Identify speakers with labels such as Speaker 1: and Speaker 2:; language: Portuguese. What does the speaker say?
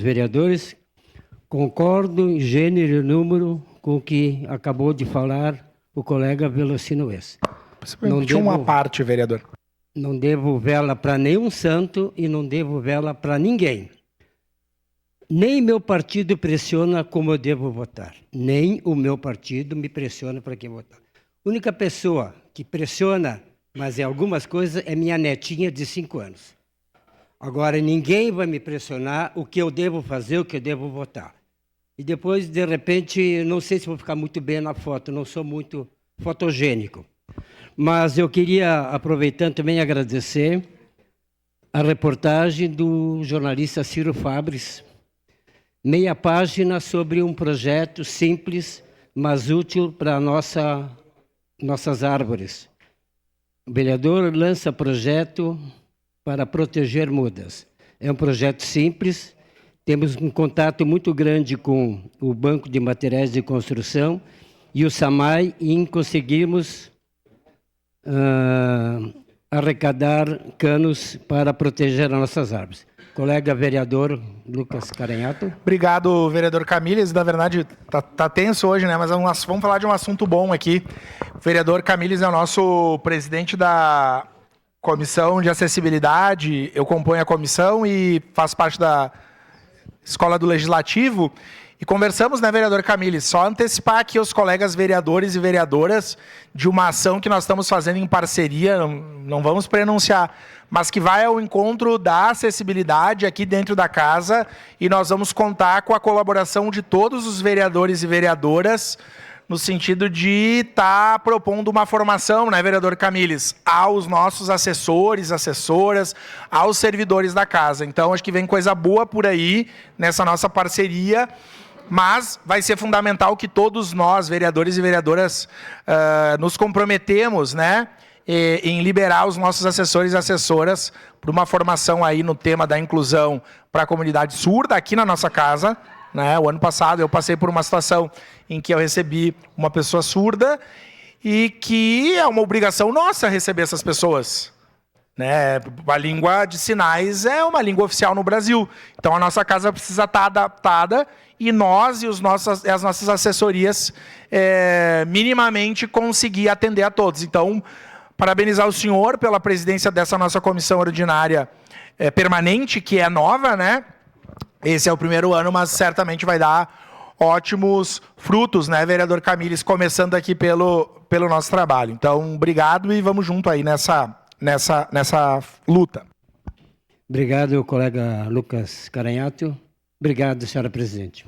Speaker 1: Vereadores, concordo em gênero e número com o que acabou de falar o colega Velocino Wes.
Speaker 2: Não devo uma parte, vereador.
Speaker 1: Não devo vela para nenhum santo e não devo vela para ninguém. Nem meu partido pressiona como eu devo votar. Nem o meu partido me pressiona para quem votar. A única pessoa que pressiona, mas em algumas coisas, é minha netinha de 5 anos. Agora, ninguém vai me pressionar o que eu devo fazer, o que eu devo votar. E depois, de repente, não sei se vou ficar muito bem na foto, não sou muito fotogênico. Mas eu queria, aproveitando também, agradecer a reportagem do jornalista Ciro Fabris, meia página sobre um projeto simples, mas útil para nossas árvores. O vereador lança projeto para proteger mudas. É um projeto simples, temos um contato muito grande com o Banco de Materiais de Construção e o SAMAI em conseguirmos arrecadar canos para proteger as nossas árvores. Colega vereador Lucas Caranhato.
Speaker 2: Obrigado, vereador Camilles. Na verdade, tá tenso hoje, né? Mas vamos falar de um assunto bom aqui. O vereador Camilles é o nosso presidente da Comissão de Acessibilidade. Eu componho a comissão e faço parte da Escola do Legislativo. E conversamos, né, vereador Camilles? Só antecipar aqui aos colegas vereadores e vereadoras de uma ação que nós estamos fazendo em parceria, não vamos pronunciar, mas que vai ao encontro da acessibilidade aqui dentro da casa, e nós vamos contar com a colaboração de todos os vereadores e vereadoras, no sentido de estar propondo uma formação, né, vereador Camilles, aos nossos assessores, assessoras, aos servidores da casa. Então, acho que vem coisa boa por aí, nessa nossa parceria, mas vai ser fundamental que todos nós, vereadores e vereadoras, nos comprometemos, né, em liberar os nossos assessores e assessoras para uma formação aí no tema da inclusão para a comunidade surda aqui na nossa casa. Né? O ano passado eu passei por uma situação em que eu recebi uma pessoa surda e que é uma obrigação nossa receber essas pessoas. Né? A língua de sinais é uma língua oficial no Brasil. Então a nossa casa precisa estar adaptada e nós e as nossas assessorias minimamente conseguir atender a todos. Então, parabenizar o senhor pela presidência dessa nossa comissão ordinária permanente, que é nova, né? Esse é o primeiro ano, mas certamente vai dar ótimos frutos, né, vereador Camilles, começando aqui pelo nosso trabalho. Então, obrigado e vamos junto aí nessa luta.
Speaker 1: Obrigado, colega Lucas Caranhato. Obrigado, senhora presidente.